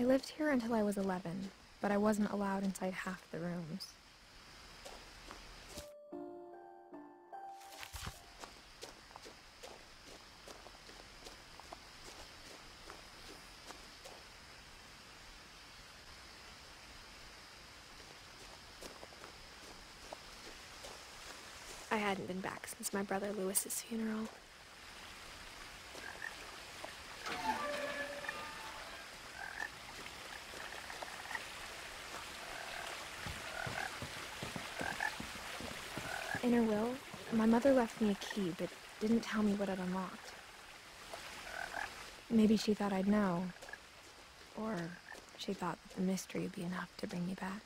I lived here until I was 11, but I wasn't allowed inside half the rooms. I hadn't been back since my brother Lewis's funeral. In her will, my mother left me a key, but didn't tell me what it unlocked. Maybe she thought I'd know, or she thought that the mystery would be enough to bring me back.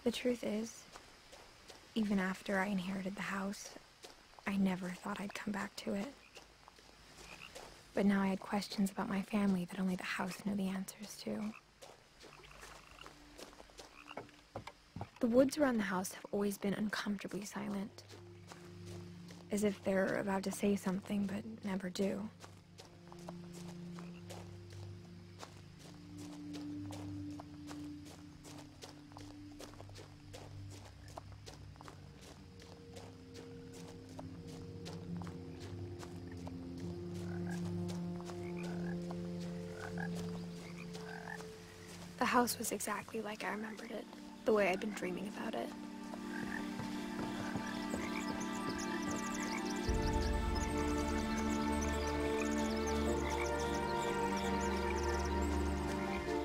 The truth is, even after I inherited the house, I never thought I'd come back to it. But now I had questions about my family that only the house knew the answers to. The woods around the house have always been uncomfortably silent, as if they're about to say something but never do. The house was exactly like I remembered it, the way I'd been dreaming about it.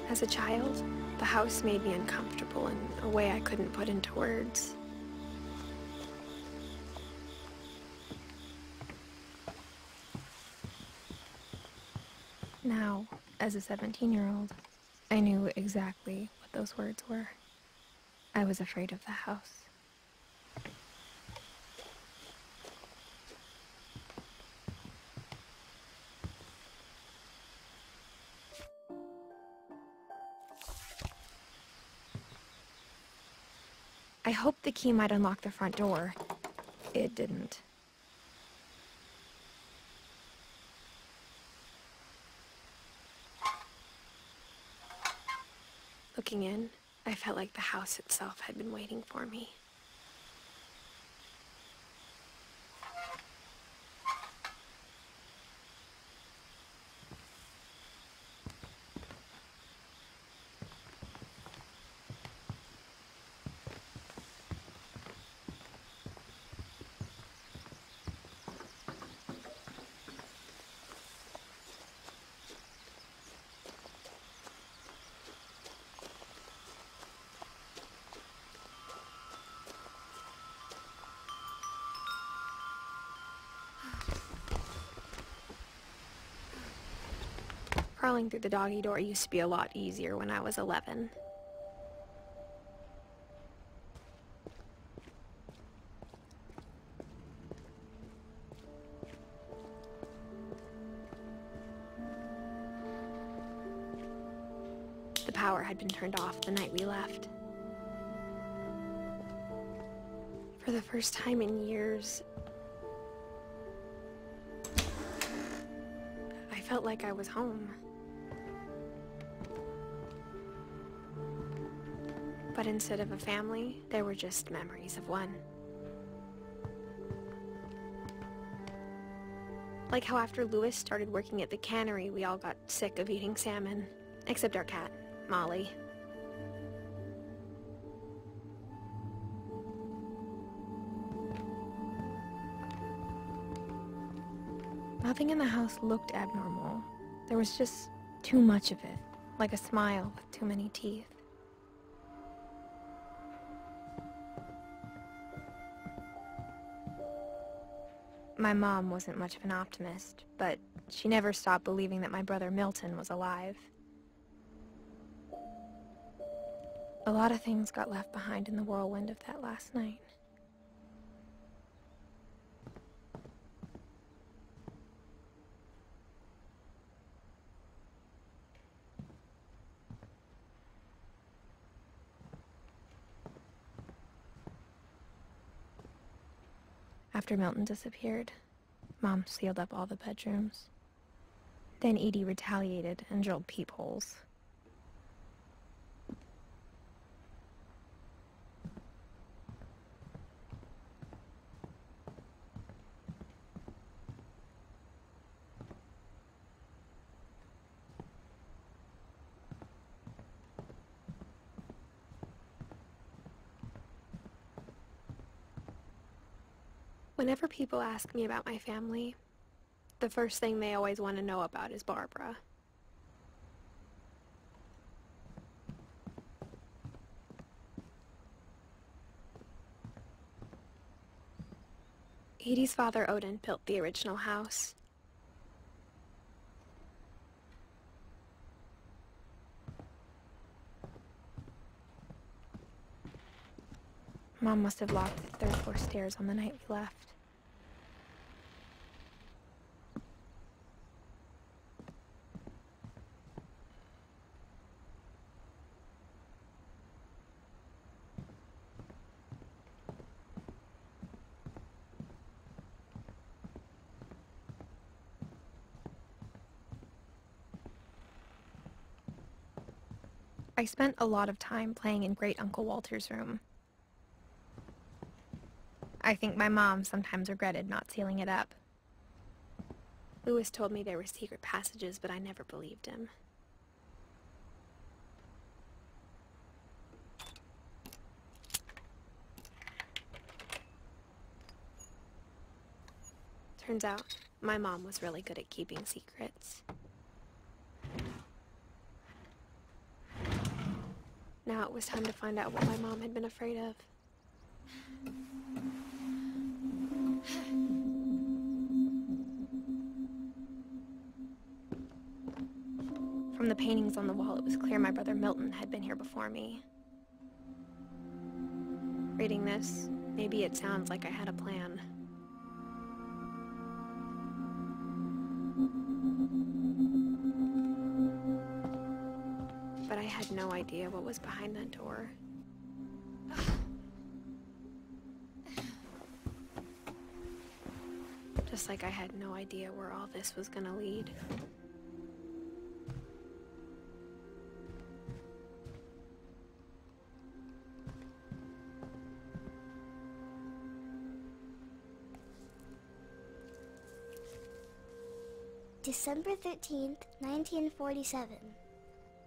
As a child, the house made me uncomfortable in a way I couldn't put into words. Now, as a 17-year-old, I knew exactly what those words were. I was afraid of the house. I hoped the key might unlock the front door. It didn't. Looking in, I felt like the house itself had been waiting for me. Crawling through the doggy door used to be a lot easier when I was 11. The power had been turned off the night we left. For the first time in years, I felt like I was home. But instead of a family, there were just memories of one. Like how after Lewis started working at the cannery, we all got sick of eating salmon, except our cat, Molly. Nothing in the house looked abnormal. There was just too much of it, like a smile with too many teeth. My mom wasn't much of an optimist, but she never stopped believing that my brother Milton was alive. A lot of things got left behind in the whirlwind of that last night. After Milton disappeared, Mom sealed up all the bedrooms. Then Edie retaliated and drilled peepholes. Whenever people ask me about my family, the first thing they always want to know about is Barbara. Edie's father, Odin, built the original house. Mom must have locked the third floor stairs on the night we left. I spent a lot of time playing in Great Uncle Walter's room. I think my mom sometimes regretted not sealing it up. Lewis told me there were secret passages, but I never believed him. Turns out, my mom was really good at keeping secrets. Now it was time to find out what my mom had been afraid of. From the paintings on the wall, it was clear my brother Milton had been here before me. Reading this, maybe it sounds like I had a plan. But I had no idea what was behind that door. Just like I had no idea where all this was gonna lead. December 13th, 1947.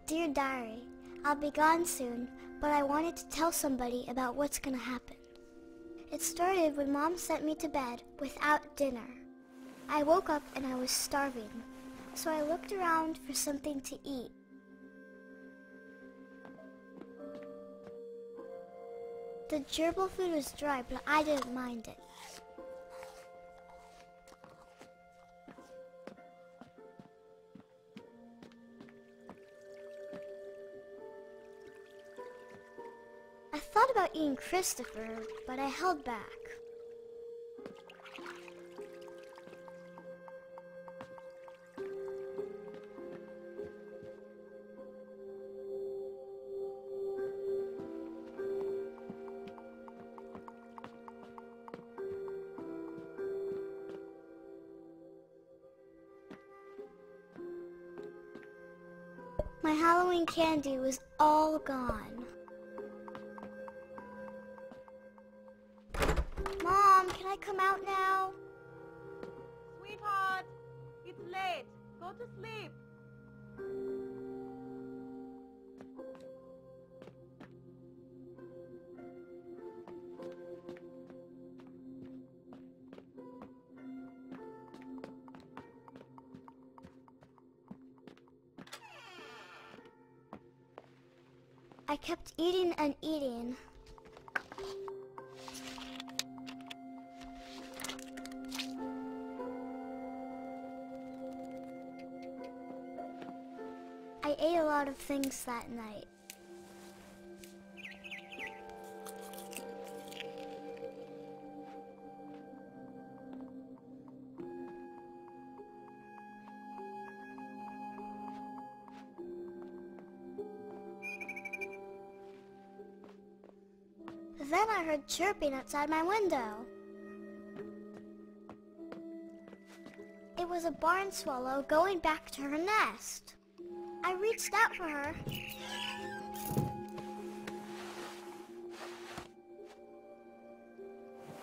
Dear Diary, I'll be gone soon, but I wanted to tell somebody about what's gonna happen. It started when Mom sent me to bed without dinner. I woke up and I was starving, so I looked around for something to eat. The gerbil food was dry, but I didn't mind it. I thought about eating Christopher, but I held back. My Halloween candy was all gone. Mom, can I come out now? Sweetheart, it's late. Go to sleep. I kept eating and eating. I ate a lot of things that night. Then I heard chirping outside my window. It was a barn swallow going back to her nest. I reached out for her.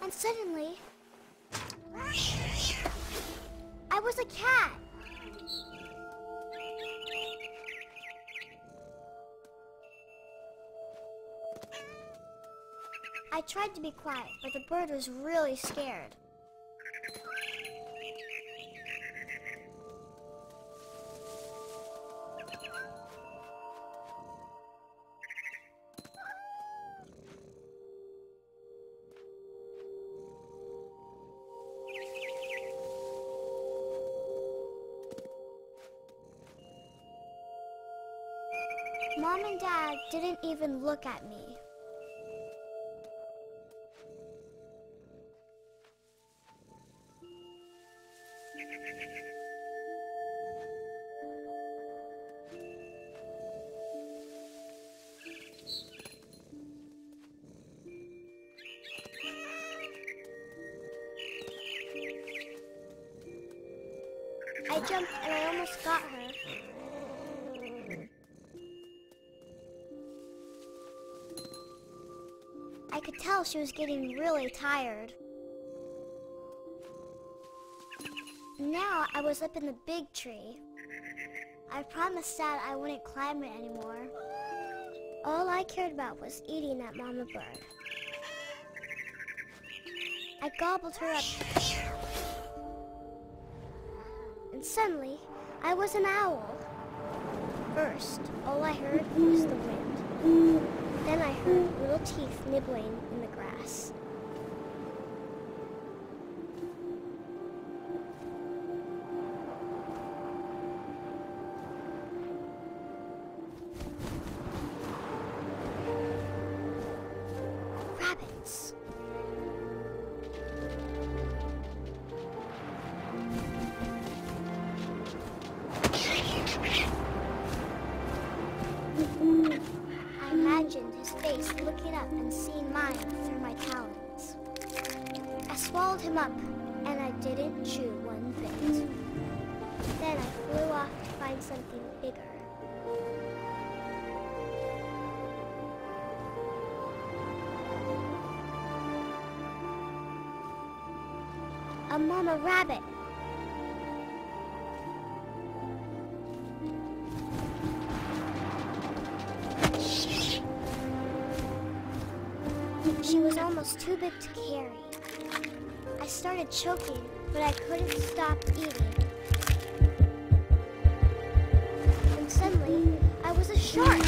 And suddenly, I was a cat. I tried to be quiet, but the bird was really scared. Mom and Dad didn't even look at me. I jumped and I almost got her. I could tell she was getting really tired. Now I was up in the big tree. I promised Dad I wouldn't climb it anymore. All I cared about was eating that mama bird. I gobbled her up. And suddenly, I was an owl. First, all I heard was the wind. Then I heard little teeth nibbling in the grass. Rabbits. I imagined his face looking up and seeing mine through my talons. I swallowed him up, and I didn't chew one bit. Then I flew off to find something bigger. A mama rabbit. She was almost too big to carry. I started choking, but I couldn't stop eating. And suddenly, I was a shark.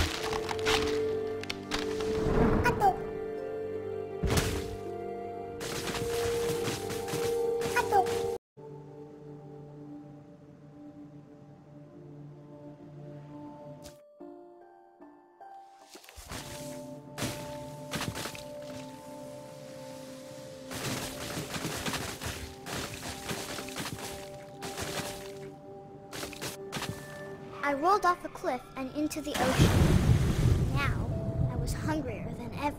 Ato. Ato. I rolled off a cliff and into the ocean. Now, I was hungrier than ever.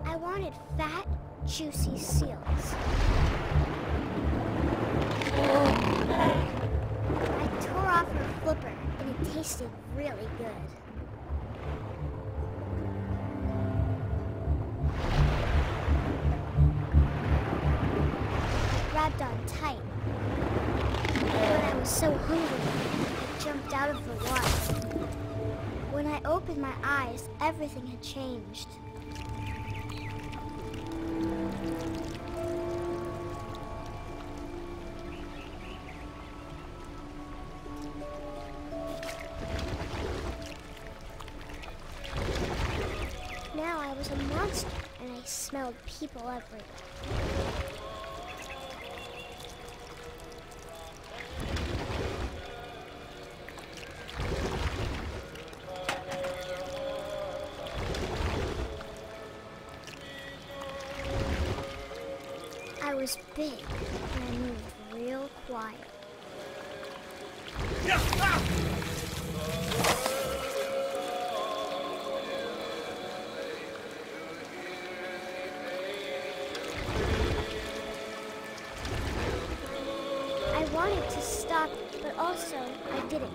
I wanted fat, juicy seals. I tore off her flipper, and it tasted really good. Grabbed on tight. When I was so hungry, I jumped out of the water. When I opened my eyes, everything had changed. Now I was a monster, and I smelled people everywhere. I was big, and I moved real quiet. But also, I didn't.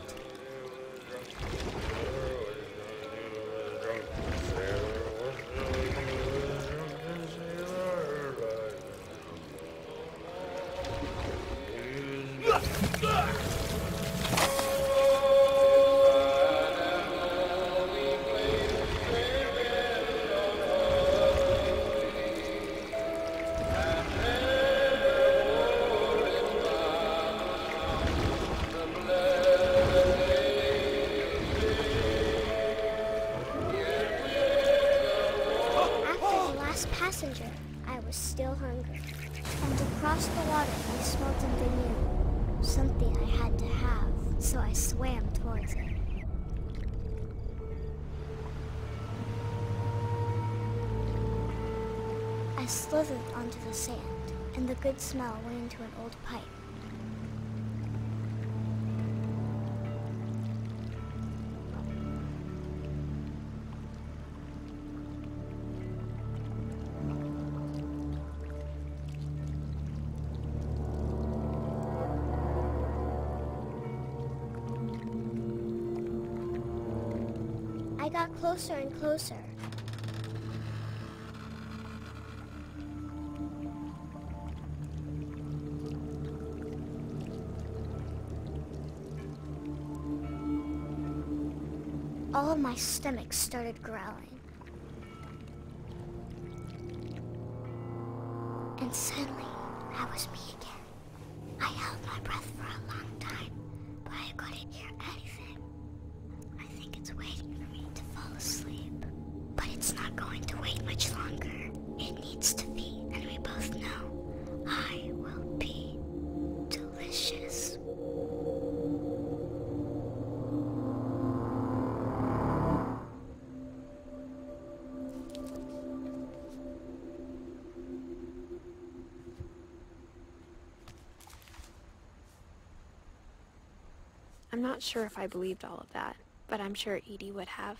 Passenger, I was still hungry. And across the water, I smelled something new. Something I had to have, so I swam towards it. I slithered onto the sand, and the good smell went into an old pipe. I got closer and closer. All of my stomach started growling. And suddenly, I was me again. I held my breath for a long time, but I couldn't hear anything. I think it's waiting for me to fall asleep. But it's not going to wait much longer. It needs to be, and we both know I will be delicious. I'm not sure if I believed all of that, but I'm sure Edie would have.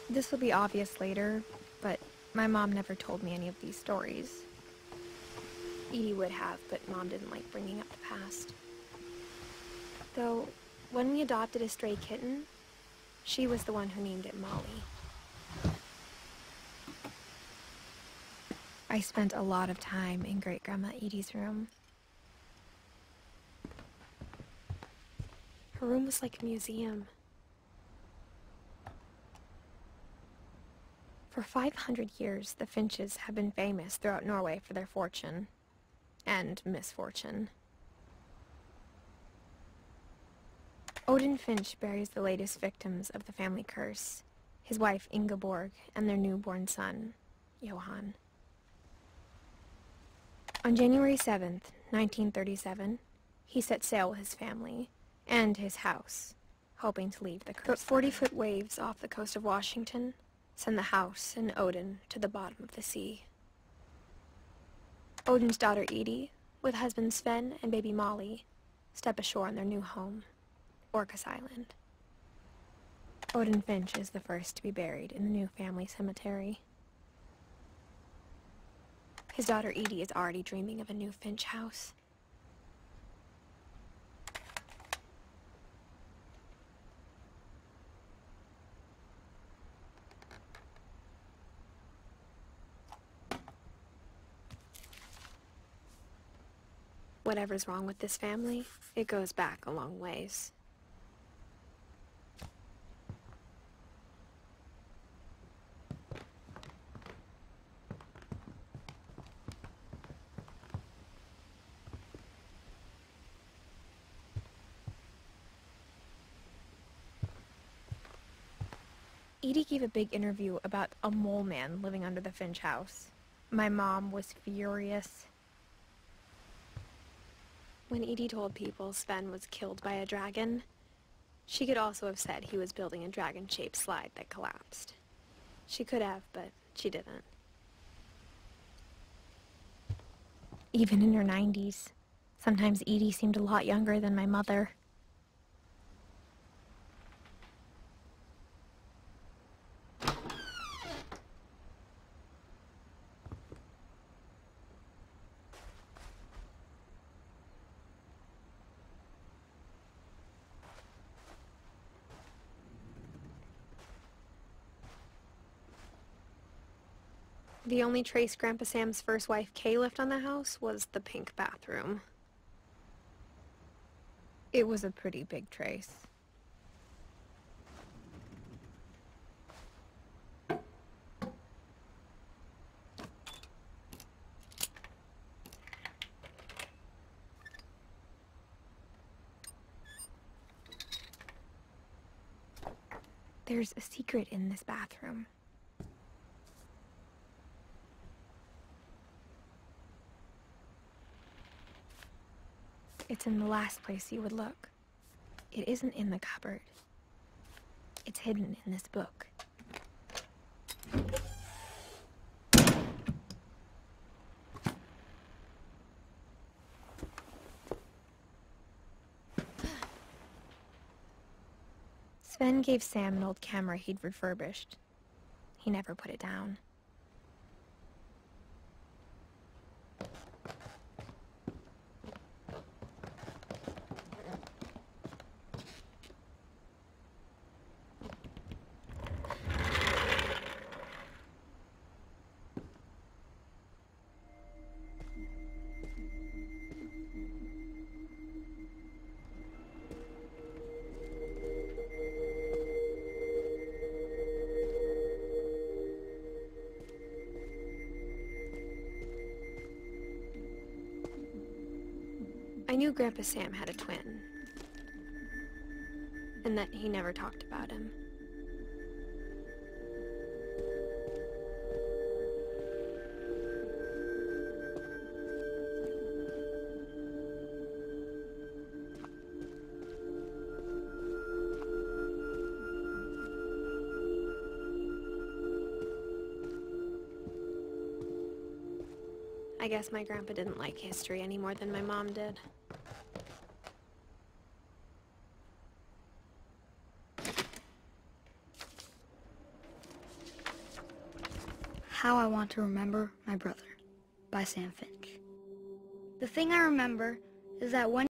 This will be obvious later, but my mom never told me any of these stories. Edie would have, but Mom didn't like bringing up the past. Though, when we adopted a stray kitten, she was the one who named it Molly. I spent a lot of time in Great-Grandma Edie's room. Her room was like a museum. For 500 years, the Finches have been famous throughout Norway for their fortune. And misfortune. Odin Finch buries the latest victims of the family curse, his wife Ingeborg and their newborn son, Johan. On January 7th, 1937, he set sail with his family and his house, hoping to leave the curse. But 40-foot waves off the coast of Washington send the house and Odin to the bottom of the sea. Odin's daughter Edie, with husband Sven and baby Molly, step ashore on their new home, Orcas Island. Odin Finch is the first to be buried in the new family cemetery. His daughter Edie is already dreaming of a new Finch house. Whatever's wrong with this family, it goes back a long ways. Edie gave a big interview about a mole man living under the Finch house. My mom was furious. When Edie told people Sven was killed by a dragon, she could also have said he was building a dragon-shaped slide that collapsed. She could have, but she didn't. even in her 90s. Sometimes Edie seemed a lot younger than my mother. The only trace Grandpa Sam's first wife, Kay, left on the house was the pink bathroom. It was a pretty big trace. There's a secret in this bathroom. It's in the last place you would look. It isn't in the cupboard. It's hidden in this book. Sven gave Sam an old camera he'd refurbished. He never put it down. I knew Grandpa Sam had a twin, and that he never talked about him. I guess my grandpa didn't like history any more than my mom did. How I Want to Remember My Brother by Sam Finch. The thing I remember is that when